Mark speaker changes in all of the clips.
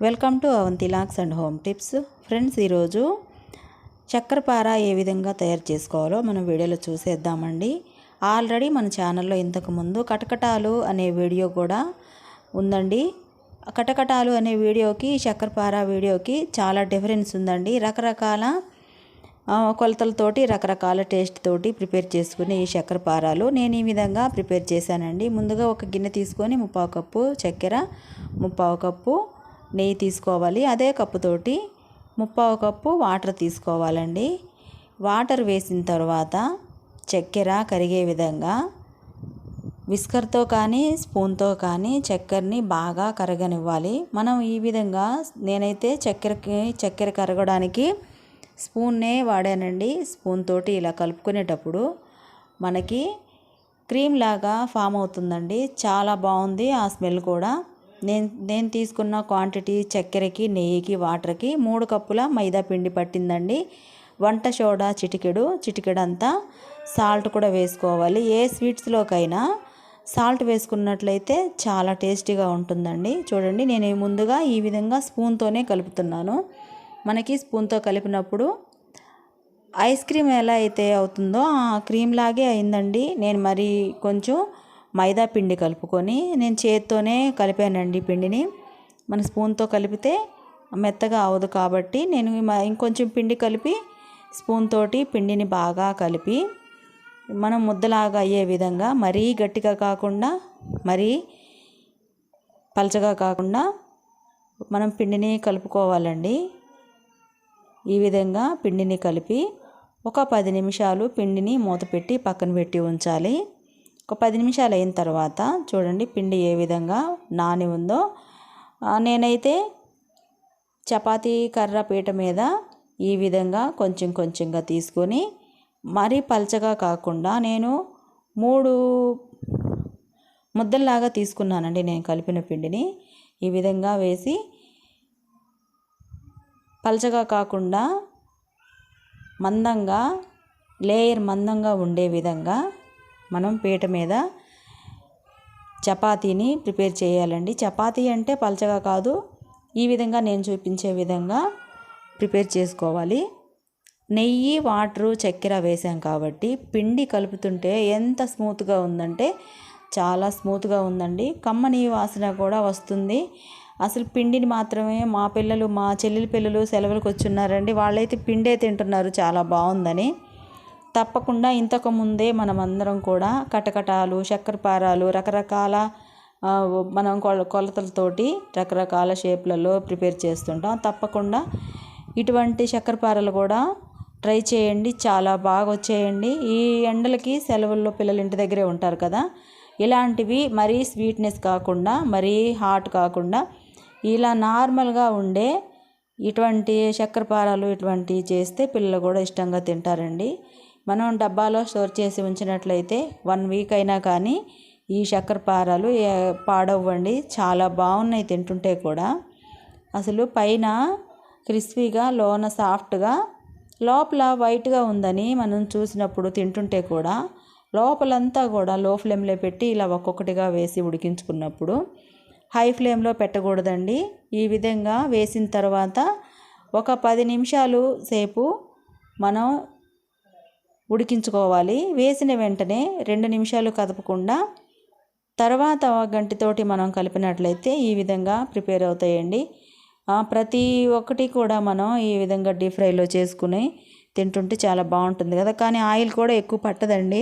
Speaker 1: Welcome to Avanti locks and home tips. Friends, ఈరోజు చక్కెరపార ఏ విధంగా తయారు చేసుకోవాలో మనం వీడియోలో చూసేద్దామండి. ఆల్రెడీ మన ఛానల్లో ఇంతకుముందు కటకటాలు అనే వీడియో కూడా ఉందండి. కటకటాలు అనే వీడియోకి చక్కెరపార వీడియోకి చాలా డిఫరెన్స్ ఉందండి. రకరకాల కొలతలతోటి రకరకాల టేస్ట్ తోటి ప్రిపేర్ చేసుకునే ఈ చక్కెరపారాలు నేను ఈ విధంగా ప్రిపేర్ చేశానండి. ముందుగా ఒక గిన్నె తీసుకొని 3/4 కప్పు చక్కెర, 3/4 కప్పు నెయ్యి తీసుకోవాలి. అదే కప్పుతోటి 3/4 కప్పు వాటర్ తీసుకోవాలండి. వాటర్ వేసిన తర్వాత చక్కెర కరిగే విధంగా విస్కర్తో కానీ స్పూన్తో కానీ చక్కెరని బాగా కరగనివ్వాలి. మనం ఈ విధంగా నేనైతే చక్కెర కరగడానికి స్పూన్నే వాడానండి. స్పూన్ తోటి ఇలా కలుపుకునేటప్పుడు మనకి క్రీమ్ లాగా ఫామ్ అవుతుందండి. చాలా బాగుంది ఆ స్మెల్ కూడా. నేను తీసుకున్న క్వాంటిటీ చక్కెరకి, నెయ్యికి, వాటర్కి 3 కప్పుల మైదా పిండి పట్టిందండి. వంట సోడా చిటికెడంతా సాల్ట్ కూడా వేసుకోవాలి. ఏ స్వీట్స్లోకైనా సాల్ట్ వేసుకున్నట్లయితే చాలా టేస్టీగా ఉంటుందండి. చూడండి, నేను ముందుగా ఈ విధంగా స్పూన్తోనే కలుపుతున్నాను. మనకి స్పూన్తో కలిపినప్పుడు ఐస్ క్రీమ్ ఎలా అయితే అవుతుందో ఆ క్రీమ్ లాగే అయిందండి. నేను మరి కొంచెం మైదా పిండి కలుపుకొని నేను చేత్తోనే కలిపానండి పిండిని. మన స్పూన్తో కలిపితే మెత్తగా అవ్వదు కాబట్టి నేను ఇంకొంచెం పిండి కలిపి స్పూన్ తోటి పిండిని బాగా కలిపి మనం ముద్దలాగా అయ్యే విధంగా, మరీ గట్టిగా కాకుండా మరీ పలచగా కాకుండా మనం పిండిని కలుపుకోవాలండి. ఈ విధంగా పిండిని కలిపి ఒక 10 నిమిషాలు పిండిని మూత పెట్టి పక్కన పెట్టి ఉంచాలి. ఒక 10 నిమిషాలు అయిన తర్వాత చూడండి పిండి ఏ విధంగా నాని ఉందో. నేనైతే చపాతీ కర్ర పీట మీద ఈ విధంగా కొంచెం కొంచెంగా తీసుకొని, మరీ పలచగా కాకుండా నేను 3 ముద్దల్లాగా తీసుకున్నానండి. నేను కలిపిన పిండిని ఈ విధంగా వేసి పలచగా కాకుండా మందంగా, లేయర్ మందంగా ఉండే విధంగా మనం పీట మీద చపాతీని ప్రిపేర్ చేయాలండి. చపాతీ అంటే పలచగా కాదు, ఈ విధంగా నేను చూపించే విధంగా ప్రిపేర్ చేసుకోవాలి. నెయ్యి, వాటరు, చక్కెర వేసాం కాబట్టి పిండి కలుపుతుంటే ఎంత స్మూత్గా ఉందంటే చాలా స్మూత్గా ఉందండి. కమ్మని వాసన కూడా వస్తుంది. అసలు పిండిని మాత్రమే మా చెల్లెల పిల్లలు సెలవులకు వచ్చున్నారండి. వాళ్ళైతే పిండే తింటున్నారు చాలా బాగుందని. తప్పకుండా ఇంతకుముందే మనమందరం కూడా కటకటాలు, చక్కెరపారాలు రకరకాల మనం కొలతలతోటి రకరకాల షేప్లలో ప్రిపేర్ చేస్తుంటాం. తప్పకుండా ఇటువంటి చక్కెరపారాలు కూడా ట్రై చేయండి, చాలా బాగా వచ్చేయండి. ఈ ఎండలకి సెలవుల్లో పిల్లలు ఇంటి దగ్గరే ఉంటారు కదా, ఇలాంటివి మరీ స్వీట్నెస్ కాకుండా మరీ హాట్ కాకుండా ఇలా నార్మల్గా ఉండే ఇటువంటి చక్కెరపారాలు ఇటువంటివి చేస్తే పిల్లలు కూడా ఇష్టంగా తింటారండి. మనం డబ్బాలో స్టోర్ చేసి ఉంచినట్లయితే 1 వీక్ అయినా కానీ ఈ చక్కెరపారాలు పాడవ్వండి. చాలా బాగున్నాయి తింటుంటే కూడా. అసలు పైన క్రిస్పీగా, లోన సాఫ్ట్గా, లోపల వైట్గా ఉందని మనం చూసినప్పుడు తింటుంటే కూడా లోపలంతా కూడా లో ఫ్లేమ్లో పెట్టి ఇలా ఒక్కొక్కటిగా వేసి ఉడికించుకున్నప్పుడు హై ఫ్లేమ్లో పెట్టకూడదండి. ఈ విధంగా వేసిన తర్వాత ఒక 10 నిమిషాలు సేపు మనం ఉడికించుకోవాలి. వేసిన వెంటనే 2 నిమిషాలు కదపకుండా తర్వాత గంటితోటి మనం కలిపినట్లయితే ఈ విధంగా ప్రిపేర్ అవుతాయండి. ప్రతి ఒక్కటి కూడా మనం ఈ విధంగా డీప్ ఫ్రైలో చేసుకుని తింటుంటే చాలా బాగుంటుంది కదా. కానీ ఆయిల్ కూడా ఎక్కువ పట్టదండి,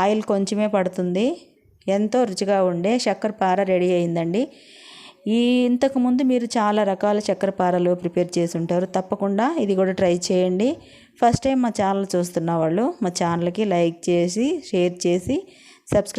Speaker 1: ఆయిల్ కొంచెమే పడుతుంది. ఎంతో రుచిగా ఉండే చక్కెరపార రెడీ అయిందండి. ఇంతకుముందు మీరు చాలా రకాల చక్కెరపారలు ప్రిపేర్ చేసి ఉంటారు. తప్పకుండా ఇది కూడా ట్రై చేయండి. ఫస్ట్ టైం మా ఛానల్ చూస్తున్న వాళ్ళు మా ఛానల్కి లైక్ చేసి, షేర్ చేసి, సబ్స్క్రైబ్